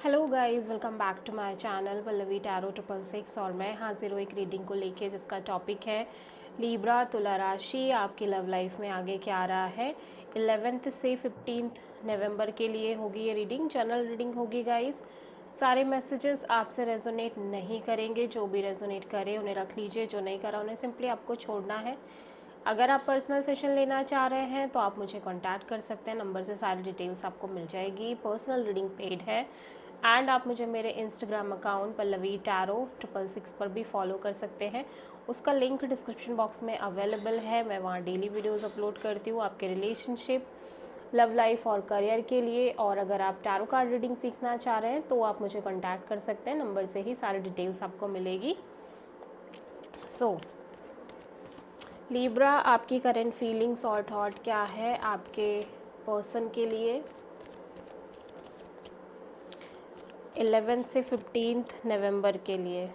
Hello guys, welcome back to my channel Pallavi tarot 666। और मैं हाजिर हूँ एक रीडिंग को लेके जिसका टॉपिक है लीब्रा तुला राशि आपकी लव लाइफ में आगे क्या आ रहा है। 11th से 15th नवंबर के लिए होगी ये रीडिंग, जनरल रीडिंग होगी गाइस। सारे मैसेजेस आपसे रेजोनेट नहीं करेंगे, जो भी रेजोनेट करे उन्हें रख लीजिए, जो नहीं करा उन्हें सिंपली आपको छोड़ना है। अगर आप पर्सनल सेशन लेना चाह रहे हैं तो आप मुझे कांटेक्ट कर सकते हैं, नंबर से सारी डिटेल्स आपको मिल जाएगी। पर्सनल रीडिंग पेड है एंड आप मुझे मेरे इंस्टाग्राम अकाउंट पल्लवी टैरो 666 पर भी फॉलो कर सकते हैं। उसका लिंक डिस्क्रिप्शन बॉक्स में अवेलेबल है। मैं वहाँ डेली वीडियोस अपलोड करती हूँ आपके रिलेशनशिप, लव लाइफ और करियर के लिए। और अगर आप टैरो कार्ड रीडिंग सीखना चाह रहे हैं तो आप मुझे कांटेक्ट कर सकते हैं, नंबर से ही सारी डिटेल्स आपको मिलेगी। लीब्रा, आपकी करंट फीलिंग्स और थॉट क्या है आपके पर्सन के लिए 11 से 15 नवंबर के लिए।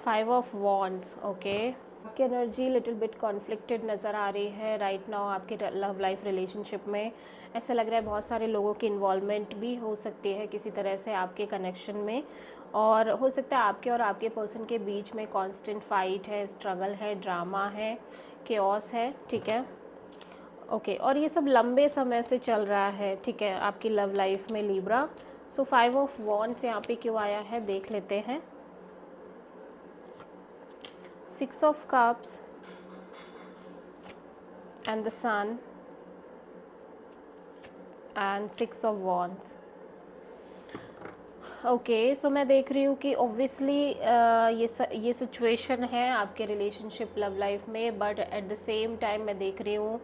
5 ऑफ वॉन्ड्स, ओके। आपकी एनर्जी लिटिल बिट कॉन्फ्लिक्टेड नज़र आ रही है राइट नाउ आपके लव लाइफ रिलेशनशिप में। ऐसा लग रहा है बहुत सारे लोगों की इन्वॉल्वमेंट भी हो सकती है किसी तरह से आपके कनेक्शन में, और हो सकता है आपके और आपके पर्सन के बीच में कांस्टेंट फाइट है, स्ट्रगल है, ड्रामा है, केओस है, ठीक है, ओके। और ये सब लंबे समय से चल रहा है, ठीक है, आपकी लव लाइफ में लीब्रा। सो 5 ऑफ वॉन्ड्स यहाँ पे क्यों आया है देख लेते हैं। 6 of cups and the sun and 6 of wands, okay. So मैं देख रही हूँ कि ऑब्वियसली ये सिचुएशन है आपके रिलेशनशिप लव लाइफ में, but at the same time मैं देख रही हूँ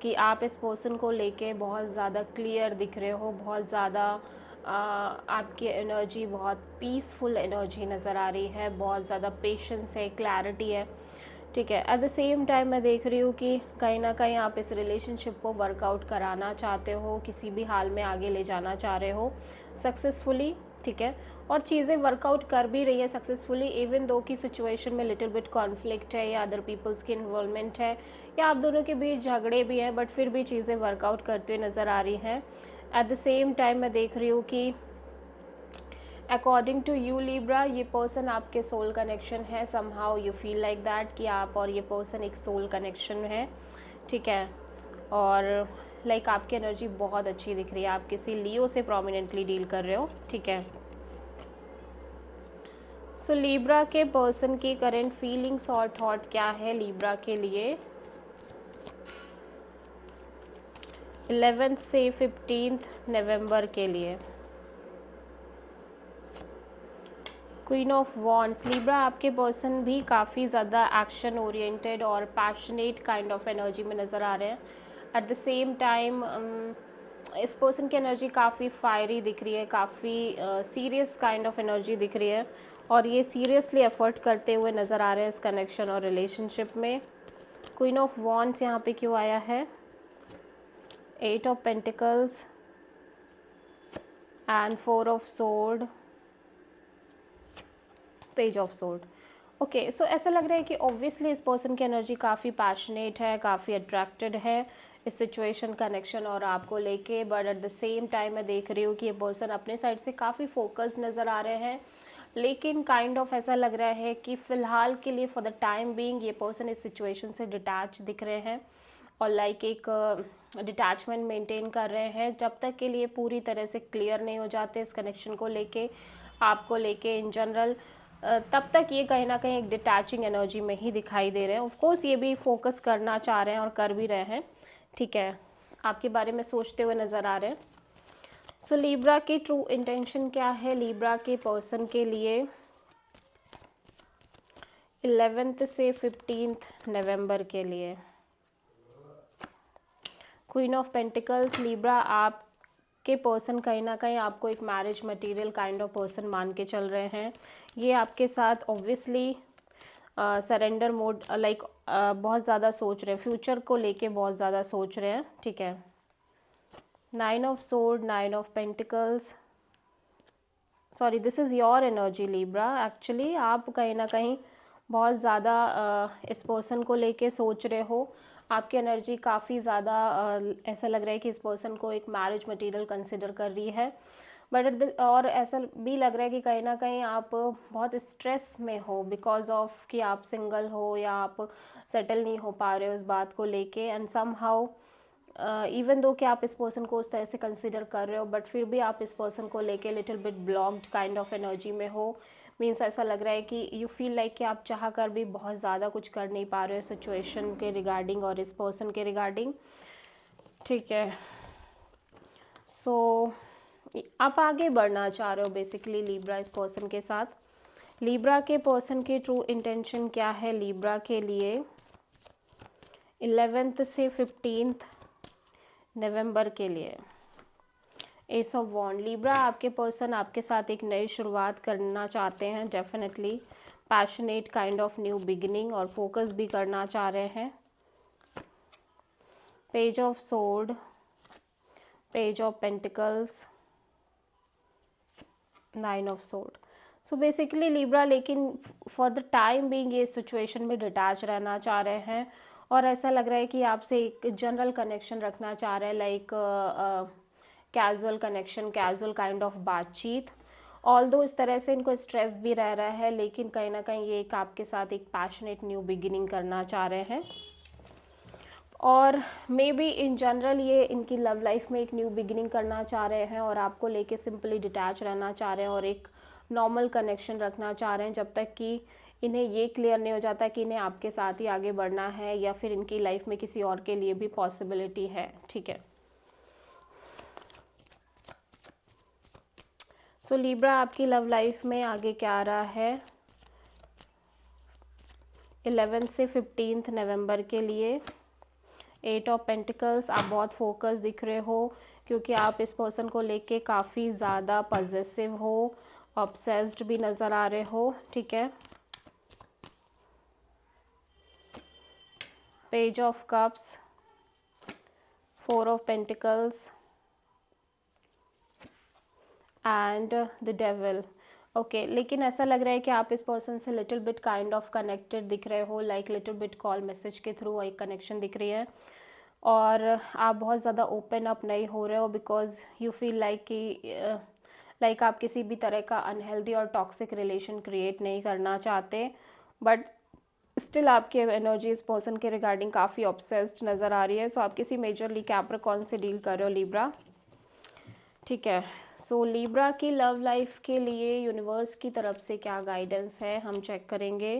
कि आप इस पर्सन को लेके बहुत ज़्यादा क्लियर दिख रहे हो, बहुत ज़्यादा आपकी एनर्जी बहुत पीसफुल एनर्जी नज़र आ रही है, बहुत ज़्यादा पेशेंस है, क्लैरिटी है, ठीक है। एट द सेम टाइम मैं देख रही हूँ कि कहीं ना कहीं आप इस रिलेशनशिप को वर्कआउट कराना चाहते हो, किसी भी हाल में आगे ले जाना चाह रहे हो सक्सेसफुली, ठीक है। और चीज़ें वर्कआउट कर भी रही है सक्सेसफुली, इवन दो की सिचुएशन में लिटिल बिट कॉन्फ्लिक्ट है या अदर पीपल्स की इन्वॉल्वमेंट है या आप दोनों के बीच झगड़े भी हैं, बट फिर भी चीज़ें वर्कआउट करते हुए नज़र आ रही हैं। एट द सेम टाइम मैं देख रही हूँ कि अकॉर्डिंग टू यू लीब्रा, ये पर्सन आपके सोल कनेक्शन है। Somehow you feel like that कि आप और ये पर्सन एक सोल कनेक्शन है, ठीक है। और लाइक आपकी एनर्जी बहुत अच्छी दिख रही है, आप किसी लियो से प्रोमिनेंटली डील कर रहे हो, ठीक है। सो लीब्रा के पर्सन की करंट फीलिंग्स और थॉट क्या है लीब्रा के लिए 11 से 15 नवंबर के लिए। क्वीन ऑफ वॉन्ड्स, लीब्रा आपके पर्सन भी काफ़ी ज़्यादा एक्शन ओरिएंटेड और पैशनेट काइंड ऑफ एनर्जी में नज़र आ रहे हैं। एट द सेम टाइम इस पर्सन की एनर्जी काफ़ी फायरी दिख रही है, काफ़ी सीरियस काइंड ऑफ एनर्जी दिख रही है, और ये सीरियसली एफर्ट करते हुए नज़र आ रहे हैं इस कनेक्शन और रिलेशनशिप में। क्वीन ऑफ वॉन्ड्स यहाँ पे क्यों आया है, 8 of pentacles and 4 of sword, page of sword, okay. So ऐसा लग रहा है कि ऑब्वियसली इस पर्सन की एनर्जी काफ़ी पैशनेट है, काफ़ी अट्रैक्टेड है इस सिचुएशन कनेक्शन और आपको लेके, but at the same time मैं देख रही हूँ कि ये पर्सन अपने साइड से काफ़ी फोकस नज़र आ रहे हैं, लेकिन काइंड ऑफ ऐसा लग रहा है कि फ़िलहाल के लिए फॉर द टाइम बीइंग ये पर्सन इस सिचुएशन से डिटैच दिख रहे हैं और लाइक एक डिटैचमेंट मेंटेन कर रहे हैं जब तक के लिए पूरी तरह से क्लियर नहीं हो जाते इस कनेक्शन को लेके, आपको लेके इन जनरल, तब तक ये कहीं ना कहीं एक डिटैचिंग एनर्जी में ही दिखाई दे रहे हैं। ऑफ कोर्स ये भी फोकस करना चाह रहे हैं और कर भी रहे हैं, ठीक है, आपके बारे में सोचते हुए नज़र आ रहे हैं। सो लीब्रा की ट्रू इंटेंशन क्या है लीब्रा के पर्सन के लिए 11 से 15 नवंबर के लिए। क्वीन ऑफ पेंटिकल्स, लीब्रा आपके पर्सन कहीं ना कहीं आपको एक marriage material kind of person मान के चल रहे हैं। ये आपके साथ ऑब्वियसली सरेंडर मोड लाइक बहुत ज़्यादा सोच रहे हैं, फ्यूचर को लेके बहुत ज़्यादा सोच रहे हैं, ठीक है। 9 of sword, 9 of pentacles, sorry this is your energy Libra. Actually आप कहीं ना कहीं बहुत ज़्यादा इस पर्सन को लेके सोच रहे हो, आपकी एनर्जी काफ़ी ज़्यादा ऐसा लग रहा है कि इस पर्सन को एक मैरिज मटेरियल कंसिडर कर रही है, बट और ऐसा भी लग रहा है कि कहीं ना कहीं आप बहुत स्ट्रेस में हो बिकॉज ऑफ कि आप सिंगल हो या आप सेटल नहीं हो पा रहे हो इस बात को लेके, and some how even though कि आप इस पर्सन को उस तरह से कंसिडर कर रहे हो, बट फिर भी आप इस पर्सन को लेके little bit blocked kind of energy में हो। मीन्स ऐसा लग रहा है कि यू फील लाइक कि आप चाह कर भी बहुत ज़्यादा कुछ कर नहीं पा रहे हो सिचुएशन के रिगार्डिंग और इस पर्सन के रिगार्डिंग। ठीक है, सो आप आगे बढ़ना चाह रहे हो बेसिकली लिब्रा इस पर्सन के साथ। लिब्रा के पर्सन की ट्रू इंटेंशन क्या है लिब्रा के लिए 11 से 15 नवंबर के लिए? Ace of wand. लिब्रा, आपके पर्सन आपके साथ एक नई शुरुआत करना चाहते हैं definitely, passionate kind of new beginning, और फोकस भी करना चाह रहे हैं। Page of sword, page of pentacles, 9 of sword. So basically Libra लेकिन फॉर द टाइम बीइंग ये सिचुएशन में डिटैच रहना चाह रहे हैं, और ऐसा लग रहा है कि आपसे एक जनरल कनेक्शन रखना चाह रहे हैं, like casual connection, casual kind of बातचीत। ऑल्दो इस तरह से इनको स्ट्रेस भी रह रहा है, लेकिन कहीं ना कहीं ये एक आपके साथ एक पैशनेट न्यू बिगिनिंग करना चाह रहे हैं, और मे बी इन जनरल ये इनकी लव लाइफ में एक न्यू बिगिनिंग करना चाह रहे हैं, और आपको लेके सिंपली डिटैच रहना चाह रहे हैं, और एक नॉर्मल कनेक्शन रखना चाह रहे हैं जब तक कि इन्हें ये क्लियर नहीं हो जाता कि इन्हें आपके साथ ही आगे बढ़ना है या फिर इनकी लाइफ में किसी और के लिए भी पॉसिबिलिटी है। ठीक है, सो लिब्रा आपकी लव लाइफ में आगे क्या आ रहा है 11 से 15 नवंबर के लिए? 8 ऑफ पेंटिकल्स। आप बहुत फोकस दिख रहे हो क्योंकि आप इस पर्सन को लेके काफ़ी ज़्यादा पॉजिटिव हो, ऑब्सेस्ड भी नज़र आ रहे हो। ठीक है, page of cups, 4 of pentacles and the devil. Okay, लेकिन ऐसा लग रहा है कि आप इस पर्सन से little bit kind of connected दिख रहे हो, like little bit call message के थ्रू एक कनेक्शन दिख रही है, और आप बहुत ज़्यादा ओपन अप नहीं हो रहे हो बिकॉज यू फील लाइक कि लाइक आप किसी भी तरह का अनहेल्दी और टॉक्सिक रिलेशन क्रिएट नहीं करना चाहते, बट स्टिल आपकी एनर्जी इस पर्सन के रिगार्डिंग काफ़ी ऑब्सेस्ड नज़र आ रही है। सो आप किसी मेजरली कैप्रिकॉर्न से डील कर रहे हो लिब्रा। ठीक है, सो लिब्रा की लव लाइफ के लिए यूनिवर्स की तरफ से क्या गाइडेंस है हम चेक करेंगे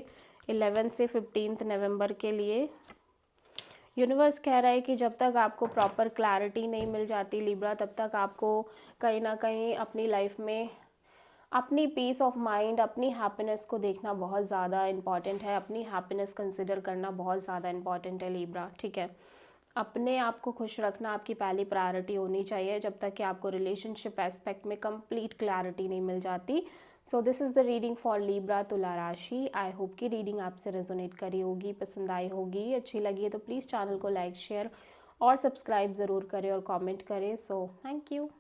11 से 15 नवंबर के लिए। यूनिवर्स कह रहा है कि जब तक आपको प्रॉपर क्लैरिटी नहीं मिल जाती लिब्रा, तब तक आपको कहीं ना कहीं अपनी लाइफ में अपनी पीस ऑफ माइंड, अपनी हैप्पीनेस को देखना बहुत ज़्यादा इम्पॉर्टेंट है, अपनी हैप्पीनेस कंसिडर करना बहुत ज़्यादा इम्पॉर्टेंट है लिब्रा। ठीक है, अपने आप को खुश रखना आपकी पहली प्रायोरिटी होनी चाहिए जब तक कि आपको रिलेशनशिप एस्पेक्ट में कंप्लीट क्लैरिटी नहीं मिल जाती। So this is the reading for Libra तुला राशि। आई होप कि रीडिंग आपसे रेजोनेट करी होगी, पसंद आई होगी, अच्छी लगी है तो प्लीज़ चैनल को लाइक, शेयर और सब्सक्राइब ज़रूर करें और कमेंट करें। So thank you.